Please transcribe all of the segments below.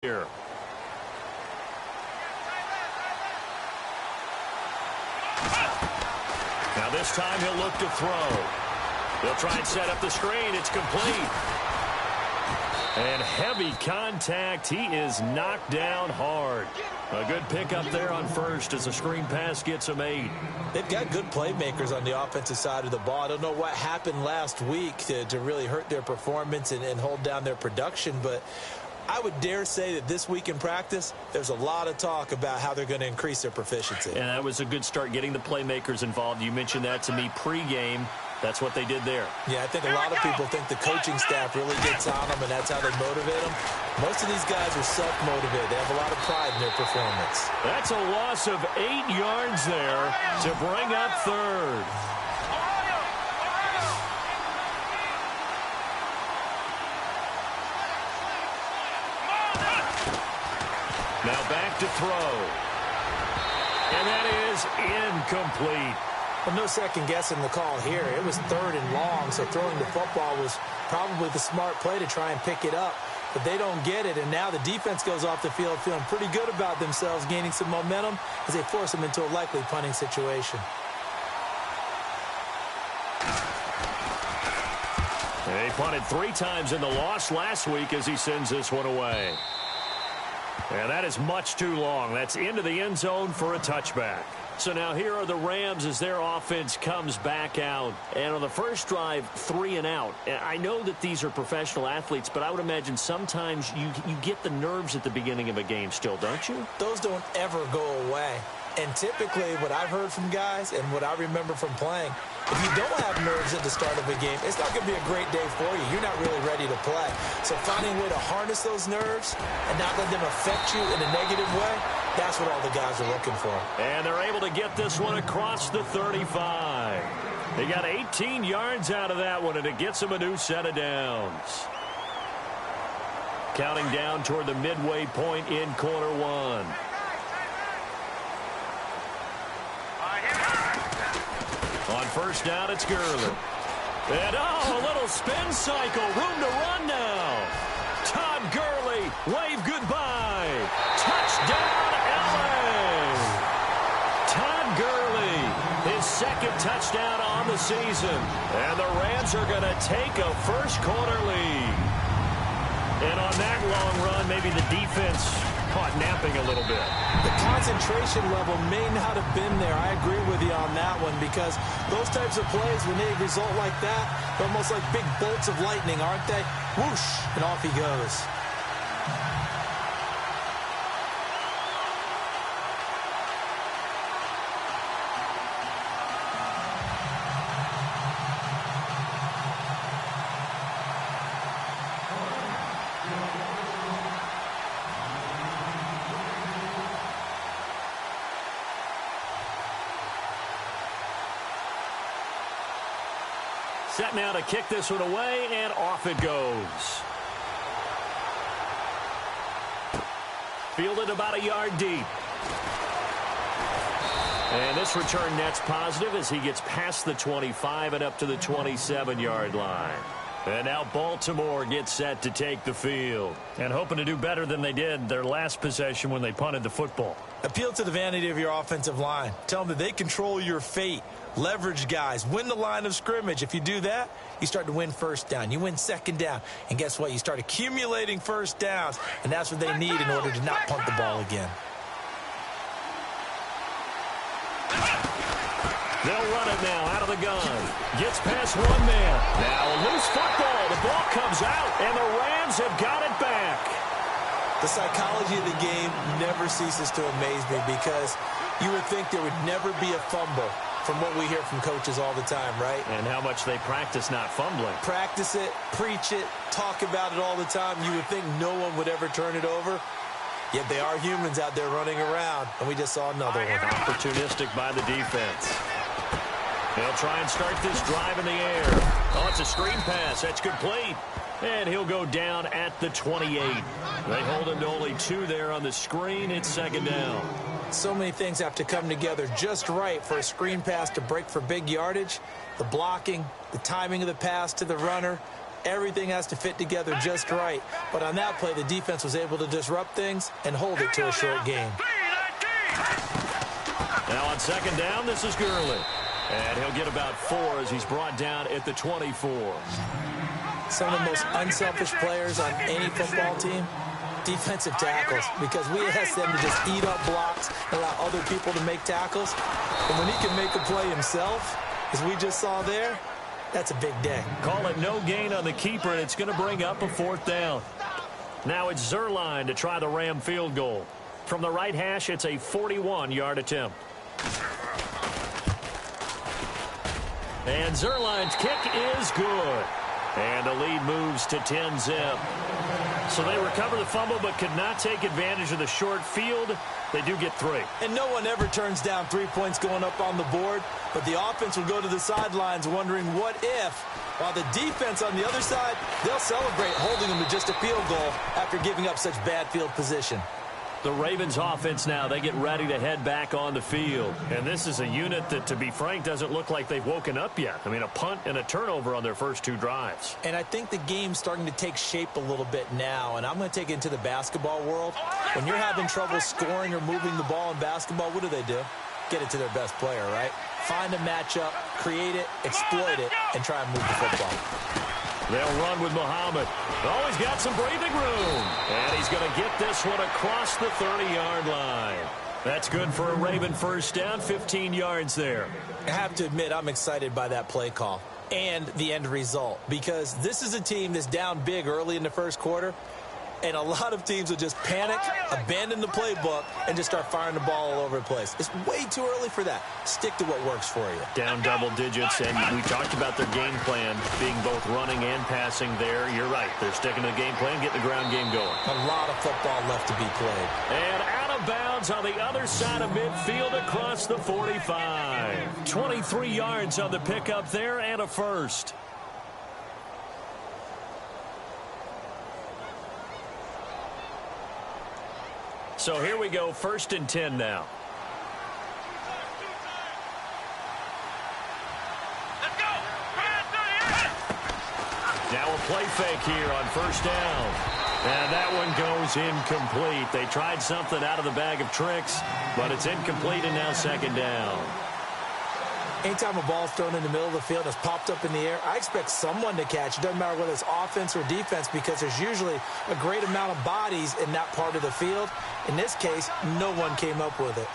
here. Now this time he'll look to throw. He'll try and set up the screen. It's complete. And heavy contact. He is knocked down hard. A good pickup there on first as the screen pass gets him 8. They've got good playmakers on the offensive side of the ball. I don't know what happened last week to really hurt their performance and hold down their production, but I would dare say that this week in practice, there's a lot of talk about how they're going to increase their proficiency. And that was a good start getting the playmakers involved. You mentioned that to me pregame. That's what they did there. Yeah, I think a lot of people think the coaching staff really gets on them, and that's how they motivate them. Most of these guys are self-motivated. They have a lot of pride in their performance. That's a loss of 8 yards there to bring up third. Now back to throw. And that is incomplete. Well, no second guessing the call here. It was 3rd and long, so throwing the football was probably the smart play to try and pick it up. But they don't get it, and now the defense goes off the field feeling pretty good about themselves, gaining some momentum as they force them into a likely punting situation. They punted 3 times in the loss last week as he sends this one away. And that is much too long. That's into the end zone for a touchback. So now here are the Rams as their offense comes back out. And on the first drive, 3 and out. I know that these are professional athletes, but I would imagine sometimes you get the nerves at the beginning of a game still, don't you? Those don't ever go away. And typically what I've heard from guys and what I remember from playing, if you don't have nerves at the start of a game, it's not going to be a great day for you. You're not really ready to play. So finding a way to harness those nerves and not let them affect you in a negative way, that's what all the guys are looking for. And they're able to get this one across the 35. They got 18 yards out of that one, and it gets them a new set of downs. Counting down toward the midway point in quarter 1. On first down, it's Gurley. And, a little spin cycle. Room to run now. Todd Gurley, wave goodbye. Touchdown, L.A. Todd Gurley, his 2nd touchdown on the season. And the Rams are going to take a first-quarter lead. And on that long run, maybe the defense caught napping a little bit. The concentration level may not have been there. I agree with you on that one because those types of plays, when they result like that, they're almost like big bolts of lightning, aren't they? Whoosh, and off he goes. Set now to kick this one away, and off it goes. Fielded about a yard deep. And this return net's positive as he gets past the 25 and up to the 27-yard line. And now Baltimore gets set to take the field. And hoping to do better than they did their last possession when they punted the football. Appeal to the vanity of your offensive line. Tell them that they control your fate. Leverage guys. Win the line of scrimmage. If you do that, you start to win first down. You win second down. And guess what? You start accumulating first downs. And that's what they need in order to not punt the ball again. They'll run it now out of the gun. Gets past one man. Now a loose football. The ball comes out, and the Rams have got it back. The psychology of the game never ceases to amaze me because you would think there would never be a fumble from what we hear from coaches all the time, right? And how much they practice not fumbling. Practice it, preach it, talk about it all the time. You would think no one would ever turn it over. Yet they are humans out there running around, and we just saw another one. Opportunistic by the defense. They'll try and start this drive in the air. Oh, it's a screen pass. That's complete. And he'll go down at the 28. They hold him to only 2 there on the screen. It's 2nd down. So many things have to come together just right for a screen pass to break for big yardage. The blocking, the timing of the pass to the runner, Everything has to fit together just right. But on that play, the defense was able to disrupt things and hold it to a short game. Now on second down, this is Gurley. And he'll get about 4 as he's brought down at the 24. Some of the most unselfish players on any football team, defensive tackles, because we ask them to just eat up blocks and allow other people to make tackles. And when he can make a play himself, as we just saw there, that's a big day. Call it no gain on the keeper, and it's going to bring up a 4th down. Now it's Zuerlein to try the Ram field goal. From the right hash, it's a 41-yard attempt. And Zuerlein's kick is good. And the lead moves to 10-zip. So they recover the fumble but could not take advantage of the short field. They do get 3. And no one ever turns down 3 points going up on the board, but the offense will go to the sidelines wondering what if, while the defense on the other side, they'll celebrate holding them to just a field goal after giving up such bad field position. The Ravens offense now, they get ready to head back on the field. And this is a unit that, to be frank, doesn't look like they've woken up yet. I mean, a punt and a turnover on their first 2 drives. And I think the game's starting to take shape a little bit now, and I'm going to take it into the basketball world. When you're having trouble scoring or moving the ball in basketball, what do? Get it to their best player, right? Find a matchup, create it, exploit it, and try and move the football. They'll run with Muhammad. Oh, he's got some breathing room. And he's going to get this one across the 30-yard line. That's good for a Raven first down, 15 yards there. I have to admit, I'm excited by that play call and the end result, because this is a team that's down big early in the first quarter, and a lot of teams will just panic, abandon the playbook, and just start firing the ball all over the place. It's way too early for that. Stick to what works for you. Down double digits, and we talked about their game plan being both running and passing there. You're right. They're sticking to the game plan, getting the ground game going. A lot of football left to be played. And out of bounds on the other side of midfield across the 45. 23 yards on the pickup there and a first. So here we go, 1st and 10 now. Let's go. Now a play fake here on 1st down. And that one goes incomplete. They tried something out of the bag of tricks, but it's incomplete and now 2nd down. Anytime a ball's thrown in the middle of the field and it's popped up in the air, I expect someone to catch. It doesn't matter whether it's offense or defense, because there's usually a great amount of bodies in that part of the field. In this case, no one came up with it.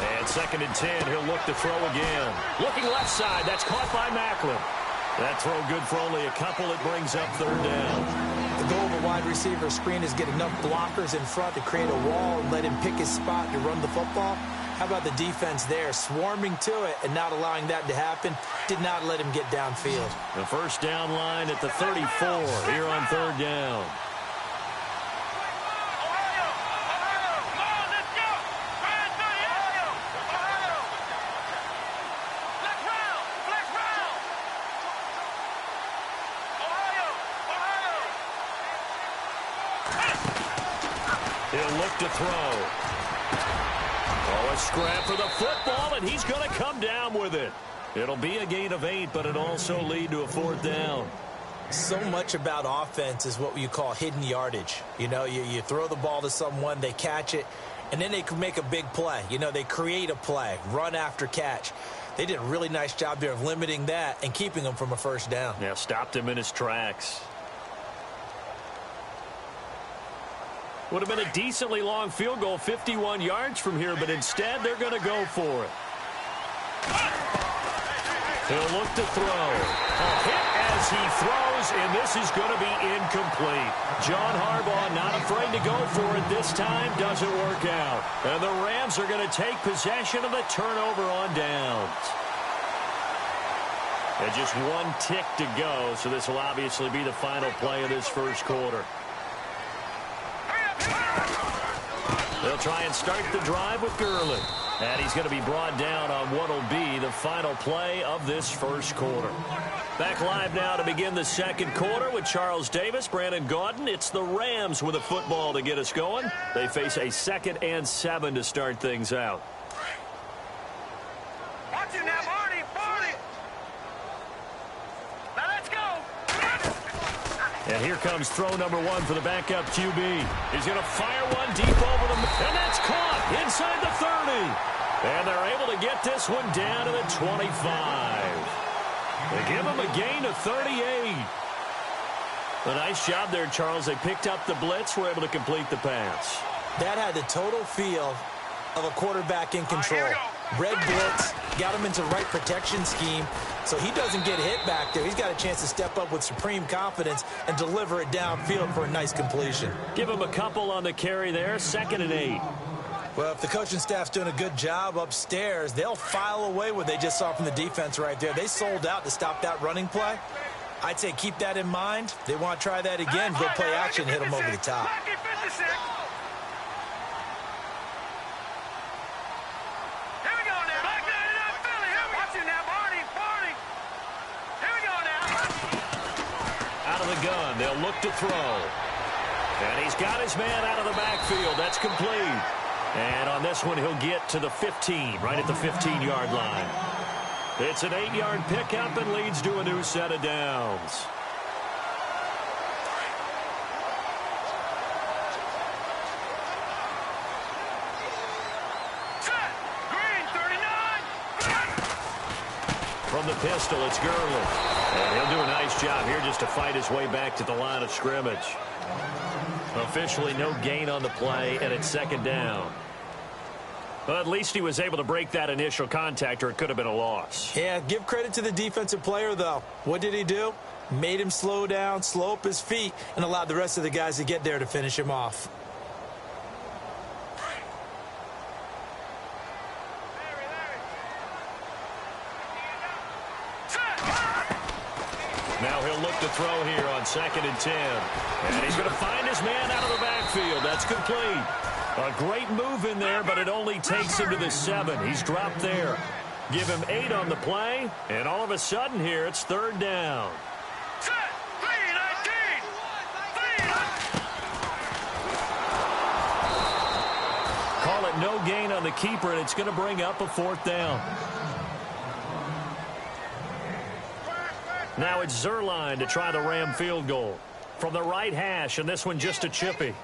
And 2nd and 10, he'll look to throw again. Looking left side, that's caught by Maclin. That throw good for only a couple. It brings up 3rd down. The goal of a wide receiver screen is get enough blockers in front to create a wall and let him pick his spot to run the football. How about the defense there, swarming to it and not allowing that to happen? Did not let him get downfield. The 1st down line at the 34 here on 3rd down. He'll look to throw. Oh, a scrap for the football, and he's going to come down with it. It'll be a gain of 8, but it'll also lead to a 4th down. So much about offense is what you call hidden yardage. You know, you throw the ball to someone, they catch it, and then they can make a big play. You know, they create a play, run after catch. They did a really nice job there of limiting that and keeping him from a 1st down. Yeah, stopped him in his tracks. Would have been a decently long field goal, 51 yards from here, but instead they're going to go for it. He'll look to throw. A hit as he throws, and this is going to be incomplete. John Harbaugh not afraid to go for it this time. Doesn't work out. And the Rams are going to take possession of the turnover on downs. And just 1 tick to go, so this will obviously be the final play of this first quarter. They'll try and start the drive with Gurley. And he's going to be brought down on what will be the final play of this first quarter. Back live now to begin the second quarter with Charles Davis, Brandon Gaudin. It's the Rams with a football to get us going. They face a 2nd and 7 to start things out. Watch it now, Marty. And here comes throw number one for the backup QB. He's going to fire one deep over the... And that's caught inside the 30. And they're able to get this one down to the 25. They give him a gain of 38. A nice job there, Charles. They picked up the blitz, were able to complete the pass. That had the total feel of a quarterback in control. Red blitz, got him into right protection scheme, so he doesn't get hit back there. He's got a chance to step up with supreme confidence and deliver it downfield for a nice completion. Give him a couple on the carry there, 2nd and 8. Well, if the coaching staff's doing a good job upstairs, they'll file away what they just saw from the defense right there. They sold out to stop that running play. I'd say keep that in mind. They want to try that again, go play action, hit them over the top. Gun. They'll look to throw. And he's got his man out of the backfield. That's complete. And on this one, he'll get to the 15, right at the 15-yard line. It's an 8-yard pickup and leads to a new set of downs. From the pistol, it's Gurley. And he'll do a nice job here just to fight his way back to the line of scrimmage. Officially no gain on the play, and it's 2nd down. But at least he was able to break that initial contact, or it could have been a loss. Yeah, give credit to the defensive player, though. What did he do? Made him slow down, slow up his feet, and allowed the rest of the guys to get there to finish him off. Now he'll look to throw here on 2nd and 10. And he's going to find his man out of the backfield. That's complete. A great move in there, but it only takes him to the 7. He's dropped there. Give him 8 on the play, and all of a sudden here, it's 3rd down. Call it no gain on the keeper, and it's going to bring up a 4th down. Now it's Zuerlein to try the Ram field goal. From the right hash, and this one just a chippy.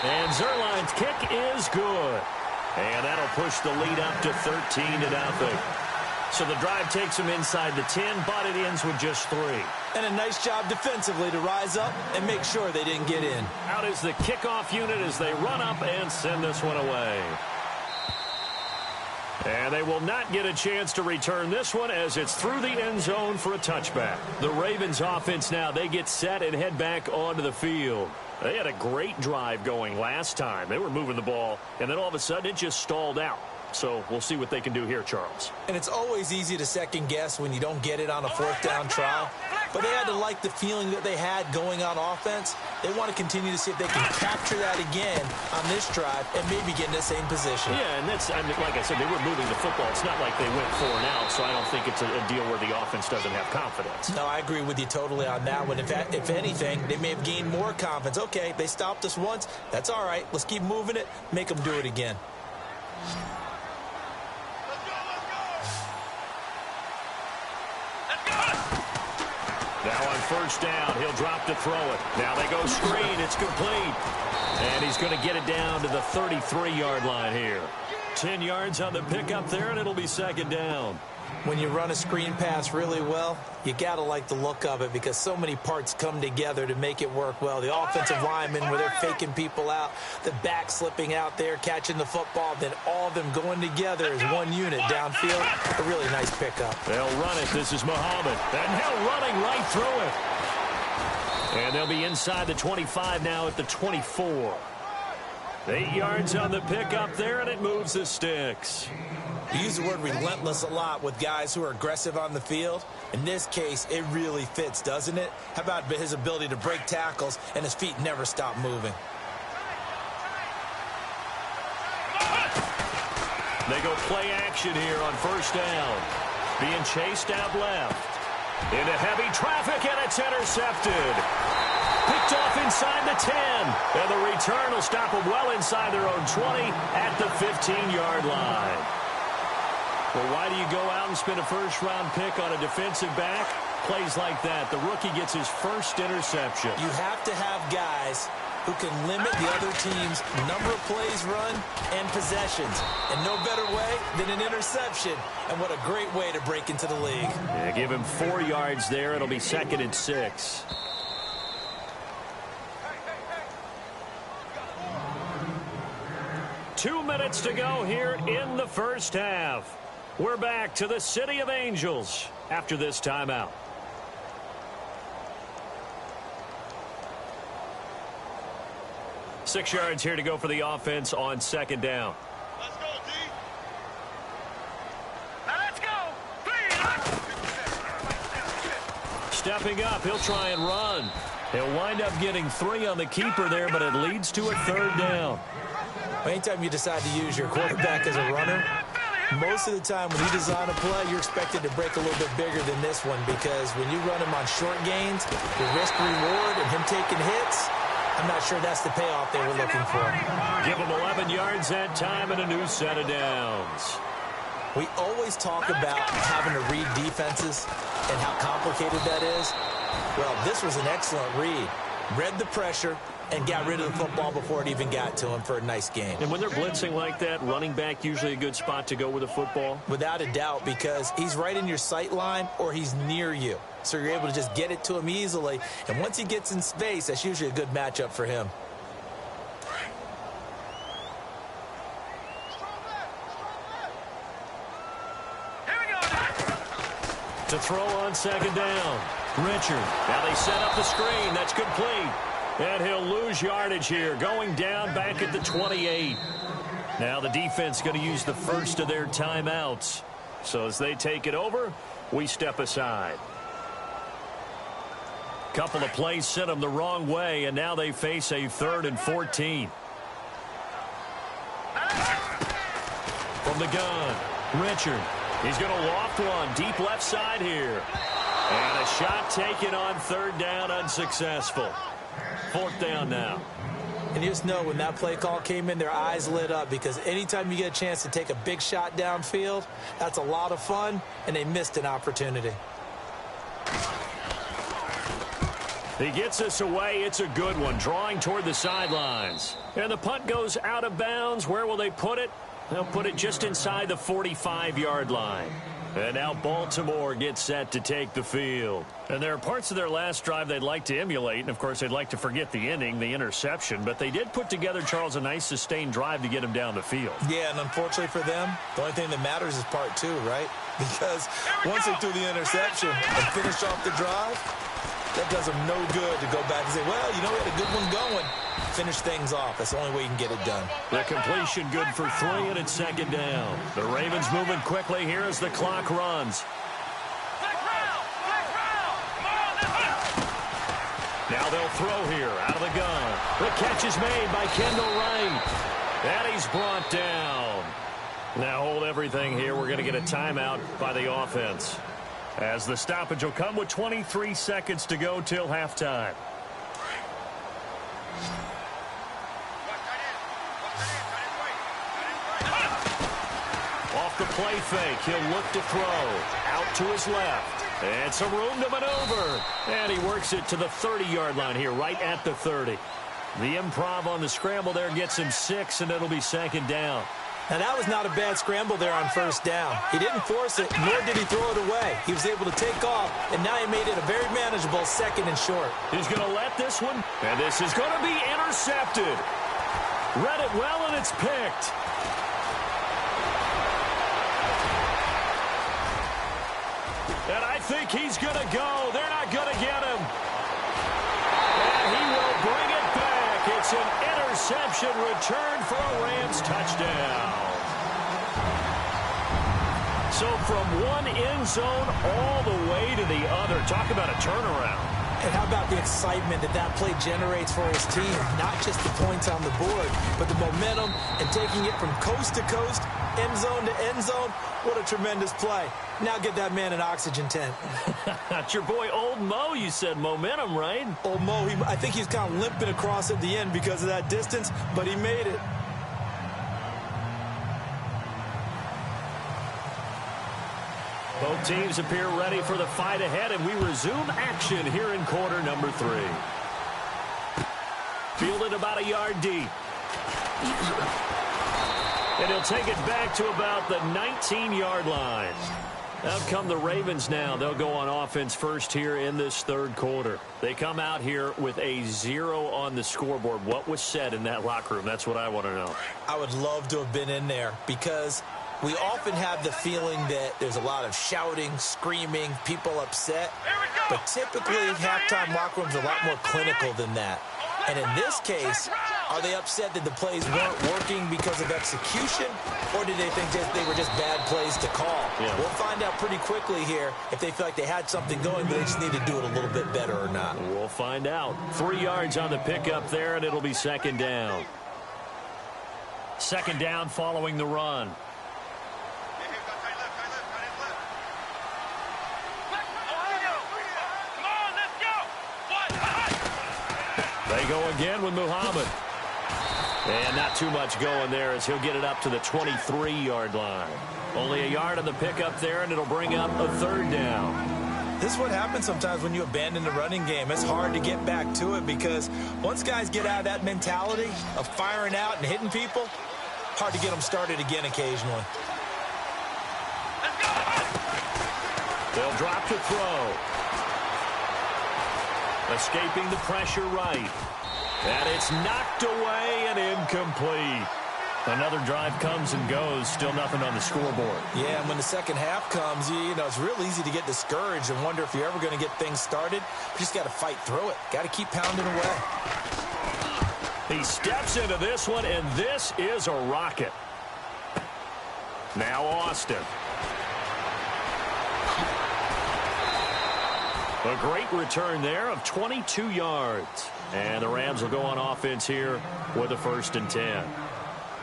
And Zuerlein's kick is good. And that'll push the lead up to 13-0. So the drive takes them inside the 10, but it ends with just 3. And a nice job defensively to rise up and make sure they didn't get in. Out is the kickoff unit as they run up and send this one away. And they will not get a chance to return this one as it's through the end zone for a touchback. The Ravens offense now, they get set and head back onto the field. They had a great drive going last time. They were moving the ball, and then all of a sudden it just stalled out. So we'll see what they can do here, Charles. And it's always easy to second guess when you don't get it on a 4th down try. But they had to like the feeling that they had going on offense. They want to continue to see if they can capture that again on this drive and maybe get in the same position. Yeah, and that's, I mean, like I said, they were moving the football. It's not like they went 4 and out, so I don't think it's a deal where the offense doesn't have confidence. No, I agree with you totally on that one. If anything, they may have gained more confidence. Okay, they stopped us once. That's all right. Let's keep moving it. Make them do it again. Now on 1st down, he'll drop to throw it. Now they go screen. It's complete. And he's going to get it down to the 33-yard line here. 10 yards on the pickup there, and it'll be 2nd down. When you run a screen pass really well, you got to like the look of it because so many parts come together to make it work well. The offensive linemen where they're faking people out, the back slipping out there, catching the football, then all of them going together as one unit downfield. A really nice pickup. They'll run it. This is Muhammad. And now running right through it. And they'll be inside the 25 now at the 24. 8 yards on the pickup there, and it moves the sticks. You use the word relentless a lot with guys who are aggressive on the field. In this case, it really fits, doesn't it? How about his ability to break tackles and his feet never stop moving? They go play action here on 1st down. Being chased out left. Into heavy traffic, and it's intercepted. Picked off inside the 10. And the return will stop them well inside their own 20 at the 15-yard line. Well, why do you go out and spend a first-round pick on a defensive back? Plays like that. The rookie gets his first interception. You have to have guys who can limit the other team's number of plays run and possessions. And no better way than an interception. And what a great way to break into the league. Yeah, give him 4 yards there. It'll be 2nd and 6. Two minutes to go here in the first half. We're back to the City of Angels after this timeout. Six yards here to go for the offense on 2nd down. Let's go, D. Now let's go. Stepping up, he'll try and run. He'll wind up getting 3 on the keeper there, but it leads to a 3rd down. Anytime you decide to use your quarterback as a runner, most of the time when you design a play, you're expected to break a little bit bigger than this one, because when you run him on short gains, the risk-reward and him taking hits, I'm not sure that's the payoff they were looking for. Give him 11 yards that time and a new set of downs. We always talk about having to read defenses and how complicated that is. Well, this was an excellent read. Read the pressure and got rid of the football before it even got to him for a nice game. And when they're blitzing like that, running back usually a good spot to go with the football? Without a doubt, because he's right in your sight line or he's near you. So you're able to just get it to him easily. And once he gets in space, that's usually a good matchup for him. To throw on 2nd down. Richard. Now they set up the screen. That's complete. And he'll lose yardage here. Going down back at the 28. Now the defense going to use the first of their timeouts. So as they take it over, we step aside. Couple of plays sent them the wrong way, and now they face a 3rd and 14. From the gun, Richard. He's going to loft one deep left side here. And a shot taken on 3rd down, unsuccessful. 4th down now. And you just know when that play call came in, their eyes lit up, because anytime you get a chance to take a big shot downfield, that's a lot of fun, and they missed an opportunity. He gets us away. It's a good one, drawing toward the sidelines. And the punt goes out of bounds. Where will they put it? They'll put it just inside the 45-yard line. And now Baltimore gets set to take the field. And there are parts of their last drive they'd like to emulate. And, of course, they'd like to forget the ending, the interception. But they did put together, Charles, a nice sustained drive to get him down the field. Yeah, and unfortunately for them, the only thing that matters is part 2, right? Because once they threw the interception and finished off the drive, that does them no good to go back and say, well, you know, we had a good one going. Finish things off. That's the only way you can get it done. The completion good for 3, and it's 2nd down. The Ravens moving quickly here as the clock runs. Now they'll throw here out of the gun. The catch is made by Kendall Wright. And he's brought down. Now hold everything here. We're going to get a timeout by the offense, as the stoppage will come with 23 seconds to go till halftime. Off the play fake, he'll look to throw. Out to his left. And some room to maneuver. And he works it to the 30-yard line here, right at the 30. The improv on the scramble there gets him 6, and it'll be 2nd down. Now, that was not a bad scramble there on 1st down. He didn't force it, nor did he throw it away. He was able to take off, and now he made it a very manageable 2nd and short. He's going to let this one, and this is going to be intercepted. Read it well, and it's picked. And I think he's going to go. They're not going to get him. And he will bring it back. It's an interception return for a Rams touchdown. So from one end zone all the way to the other. Talk about a turnaround. And how about the excitement that that play generates for his team? Not just the points on the board, but the momentum and taking it from coast to coast end zone to end zone. What a tremendous play. Now get that man an oxygen tent. That's your boy Old Mo. You said momentum, right? Old Mo, I think he's kind of limping across at the end because of that distance, but he made it. Both teams appear ready for the fight ahead, and we resume action here in quarter number 3. Fielded about a yard deep. And he'll take it back to about the 19-yard line. Out come the Ravens now. They'll go on offense first here in this third quarter. They come out here with a 0 on the scoreboard. What was said in that locker room? That's what I want to know. I would love to have been in there because we often have the feeling that there's a lot of shouting, screaming, people upset. But typically, halftime locker rooms are a lot more clinical than that. And in this case, are they upset that the plays weren't working because of execution, or did they think they were just bad plays to call? Yeah. We'll find out pretty quickly here if they feel like they had something going, but they just need to do it a little bit better or not. We'll find out. 3 yards on the pickup there, and it'll be second down. Second down following the run. They go again with Muhammad. And not too much going there as he'll get it up to the 23-yard line. Only a yard on the pickup there, and it'll bring up a third down. This is what happens sometimes when you abandon the running game. It's hard to get back to it because once guys get out of that mentality of firing out and hitting people, hard to get them started again occasionally. They'll drop to throw. Escaping the pressure right. And it's knocked away and incomplete. Another drive comes and goes. Still nothing on the scoreboard. Yeah, and when the second half comes, you know, it's real easy to get discouraged and wonder if you're ever going to get things started. You just got to fight through it. Got to keep pounding away. He steps into this one, and this is a rocket. Now Austin. A great return there of 22 yards. And the Rams will go on offense here with a 1st and 10.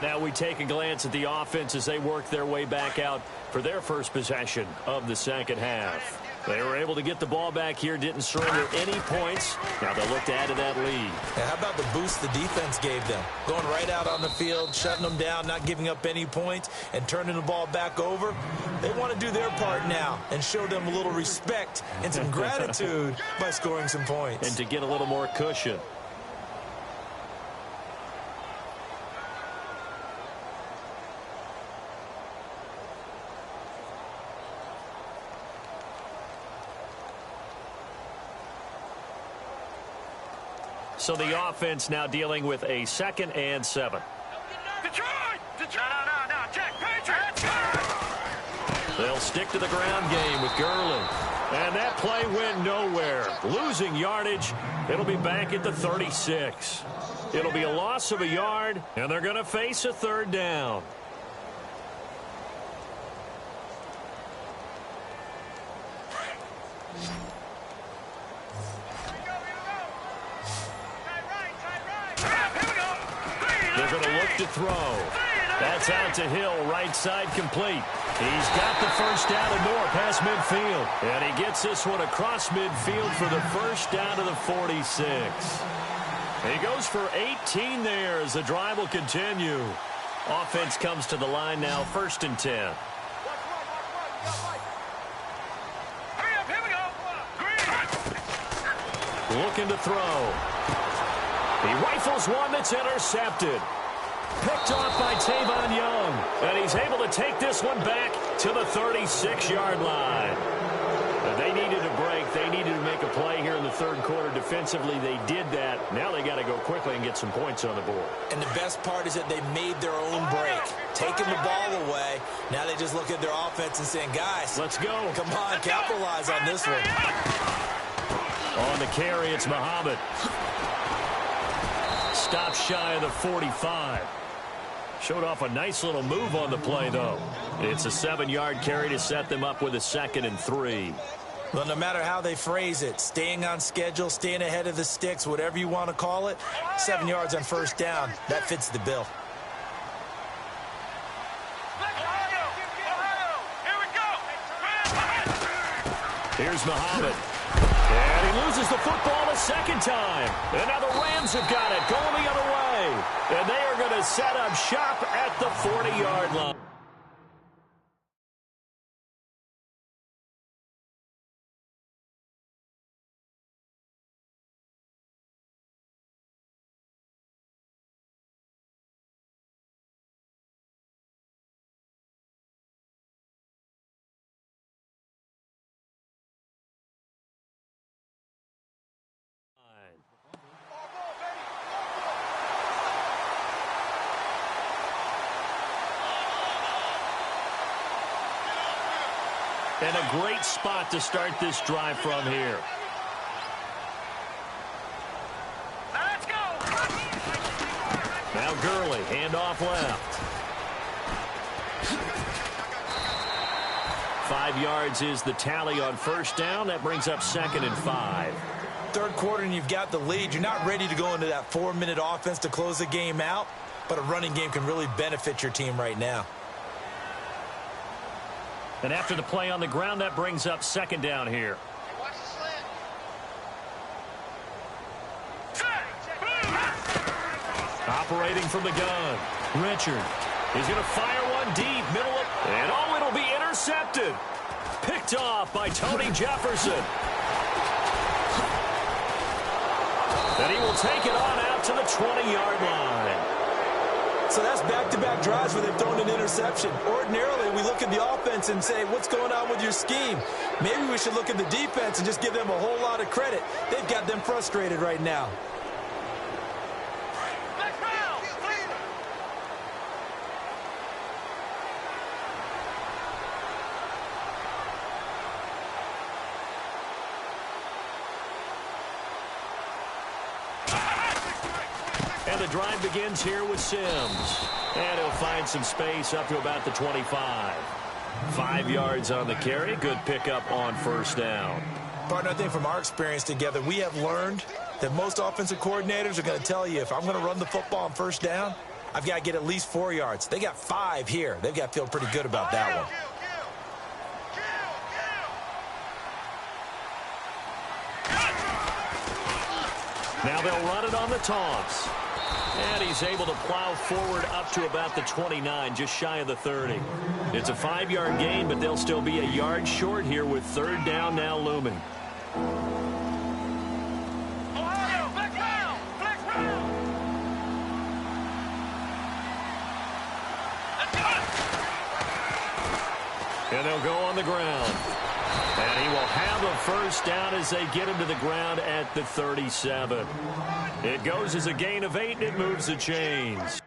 Now we take a glance at the offense as they work their way back out for their first possession of the second half. They were able to get the ball back here, didn't surrender any points. Now they'll look to add to that lead. Yeah, how about the boost the defense gave them? Going right out on the field, shutting them down, not giving up any points, and turning the ball back over. They want to do their part now and show them a little respect and some gratitude by scoring some points. And to get a little more cushion. So the offense now dealing with a 2nd and 7. Detroit! No, Jack, Patriots! They'll stick to the ground game with Gurley. And that play went nowhere. Losing yardage. It'll be back at the 36. It'll be a loss of a yard, and they're going to face a 3rd down. They're going to look to throw. That's out to Hill, right side complete. He's got the first down and more past midfield. And he gets this one across midfield for the first down to the 46. He goes for 18 there as the drive will continue. Offense comes to the line now, 1st and 10. Looking to throw. He rifles one that's intercepted. Picked off by Tavon Young. And he's able to take this one back to the 36-yard line. They needed a break. They needed to make a play here in the third quarter. Defensively, they did that. Now they got to go quickly and get some points on the board. And the best part is that they made their own break. Taking the ball away. Now they just look at their offense and saying, guys, let's go. Come on, capitalize on this one. On the carry, it's Muhammad. Stop shy of the 45. Showed off a nice little move on the play, though. It's a 7-yard carry to set them up with a 2nd and 3. Well, no matter how they phrase it, staying on schedule, staying ahead of the sticks, whatever you want to call it, 7 yards on 1st down, that fits the bill. Here's Muhammad. And he loses the football a second time. And now the Rams have got it, going the other way. And they are going to set up shop at the 40-yard line. And a great spot to start this drive from here. Let's go. Now Gurley, handoff left. 5 yards is the tally on first down. That brings up 2nd and 5. Third quarter and you've got the lead. You're not ready to go into that 4-minute offense to close the game out, but a running game can really benefit your team right now. And after the play on the ground, that brings up 2nd down here. Watch the slant. Operating from the gun. Richard. He's going to fire one deep, middle of... And oh, it'll be intercepted. Picked off by Tony Jefferson. And he will take it on out to the 20-yard line. So that's back-to-back drives where they've thrown an interception. Ordinarily, we look at the offense and say, what's going on with your scheme? Maybe we should look at the defense and just give them a whole lot of credit. They've got them frustrated right now. And the drive begins here with Sims. And he'll find some space up to about the 25. 5 yards on the carry. Good pickup on first down. Partner, I think from our experience together, we have learned that most offensive coordinators are going to tell you, if I'm going to run the football on first down, I've got to get at least 4 yards. They got 5 here. They've got to feel pretty good about that one. Now they'll run it on the toss. And he's able to plow forward up to about the 29, just shy of the 30. It's a 5-yard gain, but they'll still be a yard short here with third down now looming. And they'll go on the ground. And he will have a first down as they get him to the ground at the 37. It goes as a gain of 8, and it moves the chains.